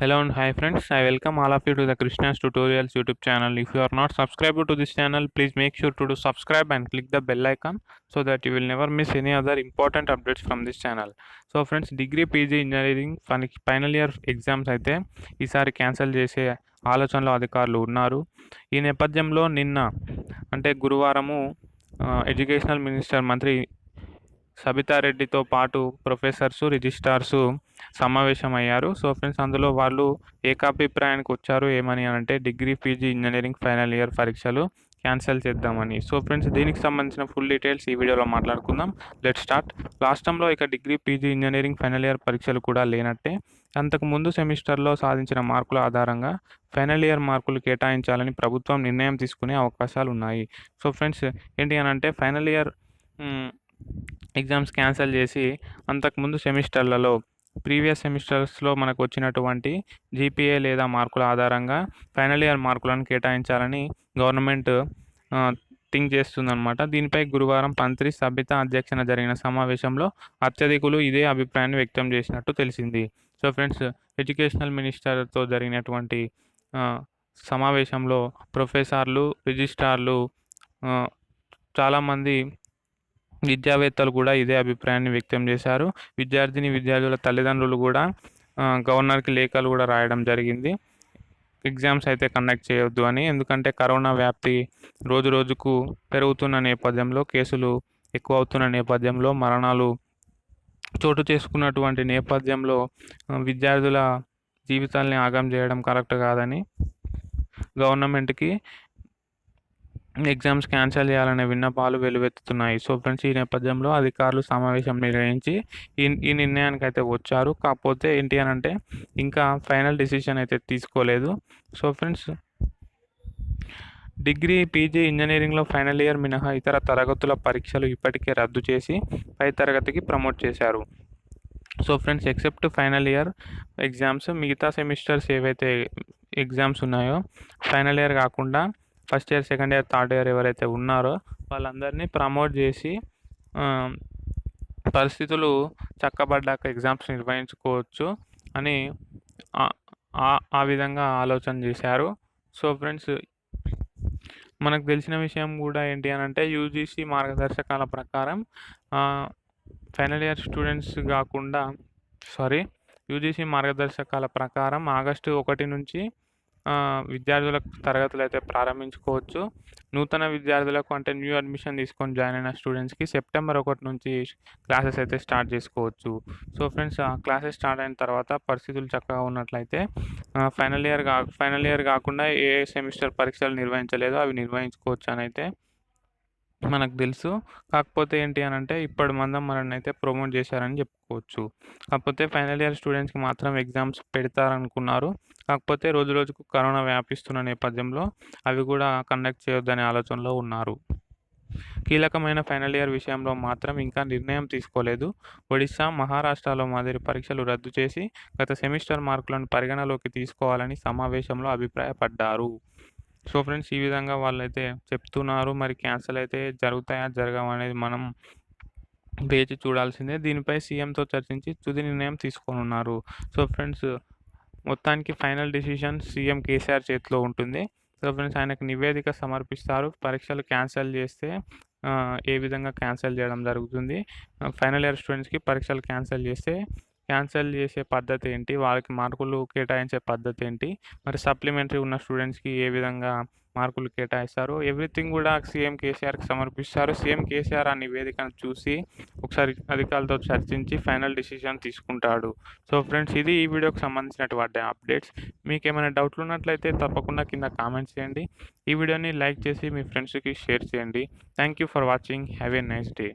Hello and hi friends, I welcome all of you to the KRISHNA'S tutorials YouTube channel. If you are not subscribed to this channel, please make sure to do subscribe and click the bell icon so that you will never miss any other important updates from this channel. So friends, degree PG engineering final year exams అయితే ఈసారి cancel చేసే ఆలోచనలో అధికారులు ఉన్నారు. ఈ నేపథ్యంలో నిన్న అంటే గురువారము ఎడ్యుకేషనల్ మినిస్టర్ మంత్రి సబితారెడ్డితో పాటు ప్రొఫెసర్సు రిజిస్ట్రార్సు సమావేశమయ్యారు. సో ఫ్రెండ్స్, అందులో వాళ్ళు ఏకాభిప్రాయానికి వచ్చారు. ఏమని అంటే degree PG engineering final year పరీక్షలు క్యాన్సిల్ చేద్దామని. సో ఫ్రెండ్స్, దీనికి సంబంధించిన ఫుల్ డీటెయిల్స్ ఈ వీడియోలో మాట్లాడుకుందాం. Let start. లాస్ట్ టైంలో ఇక degree PG engineering final year పరీక్షలు కూడా లేనట్టే. అంతకు ముందు సెమిస్టర్లో సాధించిన మార్కుల ఆధారంగా ఫైనల్ ఇయర్ మార్కులు కేటాయించాలని ప్రభుత్వం నిర్ణయం తీసుకునే అవకాశాలు ఉన్నాయి. సో ఫ్రెండ్స్, ఏంటి అని అంటే ఫైనల్ ఇయర్ ఎగ్జామ్స్ క్యాన్సిల్ చేసి అంతకుముందు సెమిస్టర్లలో ప్రీవియస్ సెమిస్టర్స్లో మనకు వచ్చినటువంటి జీపీఏ లేదా మార్కుల ఆధారంగా ఫైనల్ ఇయర్ మార్కులను కేటాయించాలని గవర్నమెంట్ థింక్ చేస్తుందన్నమాట. దీనిపై గురువారం మంత్రి సబిత అధ్యక్షన జరిగిన సమావేశంలో అత్యధికులు ఇదే అభిప్రాయాన్ని వ్యక్తం చేసినట్టు తెలిసింది. సో ఫ్రెండ్స్, ఎడ్యుకేషనల్ మినిస్టర్తో జరిగినటువంటి సమావేశంలో ప్రొఫెసర్లు, రిజిస్ట్రార్లు, చాలామంది విద్యావేత్తలు కూడా ఇదే అభిప్రాయాన్ని వ్యక్తం చేశారు. విద్యార్థుల తల్లిదండ్రులు కూడా గవర్నర్కి లేఖలు కూడా రాయడం జరిగింది. ఎగ్జామ్స్ అయితే కండక్ట్ చేయొద్దు అని. ఎందుకంటే కరోనా వ్యాప్తి రోజు రోజుకు పెరుగుతున్న నేపథ్యంలో, కేసులు ఎక్కువ అవుతున్న నేపథ్యంలో, మరణాలు చోటు చేసుకున్నటువంటి నేపథ్యంలో విద్యార్థుల జీవితాల్ని ఆగం చేయడం కరెక్ట్ కాదని గవర్నమెంట్కి ఎగ్జామ్స్ క్యాన్సిల్ చేయాలనే విన్నపాలు వెలువెత్తుతున్నాయి. సో ఫ్రెండ్స్, ఈ నేపథ్యంలో అధికారులు సమావేశం నిర్వహించి ఈ నిర్ణయానికి అయితే వచ్చారు. కాకపోతే ఏంటి అని అంటే ఇంకా ఫైనల్ డిసిషన్ అయితే తీసుకోలేదు. సో ఫ్రెండ్స్, డిగ్రీ పీజీ ఇంజనీరింగ్లో ఫైనల్ ఇయర్ మినహా ఇతర తరగతుల పరీక్షలు ఇప్పటికే రద్దు చేసి పై తరగతికి ప్రమోట్ చేశారు. So friends, except final year exams, మిగతా సెమిస్టర్స్ ఏవైతే ఎగ్జామ్స్ ఉన్నాయో ఫైనల్ ఇయర్ కాకుండా first year, second year, third year ఎవరైతే ఉన్నారో వాళ్ళందరినీ ప్రమోట్ చేసి పరిస్థితులు చక్కబడ్డాక ఎగ్జామ్స్ నిర్వహించుకోవచ్చు అని ఆ విధంగా ఆలోచన చేశారు. సో ఫ్రెండ్స్, మనకు తెలిసిన విషయం కూడా ఏంటి అని అంటే యూజీసీ మార్గదర్శకాల ప్రకారం ఫైనల్ ఇయర్ స్టూడెంట్స్ కాకుండా యూజీసీ మార్గదర్శకాల ప్రకారం ఆగస్టు 1 నుంచి విద్యార్థుల తరగతులు అయితే ప్రారంభించుకోవచ్చు. నూతన విద్యార్థులకు అంటే న్యూ అడ్మిషన్ తీసుకొని జాయిన్ అయిన స్టూడెంట్స్కి సెప్టెంబర్ 1 నుంచి క్లాసెస్ అయితే స్టార్ట్ చేసుకోవచ్చు. సో ఫ్రెండ్స్, ఆ క్లాసెస్ స్టార్ట్ అయిన తర్వాత పరిస్థితులు చక్కగా ఉన్నట్లయితే ఫైనల్ ఇయర్ కాకుండా ఏ సెమిస్టర్ పరీక్షలు నిర్వహించలేదో అవి నిర్వహించుకోవచ్చు అని అయితే మనకు తెలుసు. కాకపోతే ఏంటి అని అంటే ఇప్పటి మందం మనల్ని అయితే ప్రమోట్ చేశారని చెప్పుకోవచ్చు. కాకపోతే ఫైనల్ ఇయర్ స్టూడెంట్స్కి మాత్రం ఎగ్జామ్స్ పెడతారనుకున్నారు. కాకపోతే రోజు రోజుకు కరోనా వ్యాపిస్తున్న నేపథ్యంలో అవి కూడా కండక్ట్ చేయొద్దనే ఆలోచనలో ఉన్నారు. కీలకమైన ఫైనల్ ఇయర్ విషయంలో మాత్రం ఇంకా నిర్ణయం తీసుకోలేదు. ఒడిశా, మహారాష్ట్రలో మాదిరి పరీక్షలు రద్దు చేసి గత సెమిస్టర్ మార్కులను పరిగణలోకి తీసుకోవాలని సమావేశంలో అభిప్రాయపడ్డారు. సో ఫ్రెండ్స్, ఈ విధంగా వాళ్ళైతే చెప్తున్నారు. మరి క్యాన్సిల్ అయితే జరుగుతాయా జరగవా అనేది మనం వేచి చూడాల్సిందే. దీనిపై సీఎంతో చర్చించి తుది నిర్ణయం తీసుకోనున్నారు. సో ఫ్రెండ్స్, మొత్తానికి ఫైనల్ డిసిషన్ సీఎం కేసీఆర్ చేతిలో ఉంటుంది. సో ఫ్రెండ్స్, ఆయనకు నివేదిక సమర్పిస్తారు. పరీక్షలు క్యాన్సిల్ చేస్తే ఏ విధంగా క్యాన్సిల్ చేయడం జరుగుతుంది, ఫైనల్ ఇయర్ స్టూడెంట్స్కి పరీక్షలు క్యాన్సిల్ చేసే పద్ధతి ఏంటి, వాళ్ళకి మార్కులు కేటాయించే పద్ధతి ఏంటి, మరి సప్లిమెంటరీ ఉన్న స్టూడెంట్స్కి ఏ విధంగా మార్కులు కేటాయిస్తారు, ఎవ్రీథింగ్ కూడా సీఎం కేసీఆర్కి సమర్పిస్తారు. సీఎం కేసీఆర్ ఆ నివేదికను చూసి ఒకసారి అధికారులతో చర్చించి ఫైనల్ డిసిషన్ తీసుకుంటాడు. సో ఫ్రెండ్స్, ఇది ఈ వీడియోకి సంబంధించినటువంటి అప్డేట్స్. మీకు ఏమైనా డౌట్లు ఉన్నట్లయితే తప్పకుండా కింద కామెంట్స్ చేయండి. ఈ వీడియోని లైక్ చేసి మీ ఫ్రెండ్స్కి షేర్ చేయండి. Thank you for watching. Have a nice day.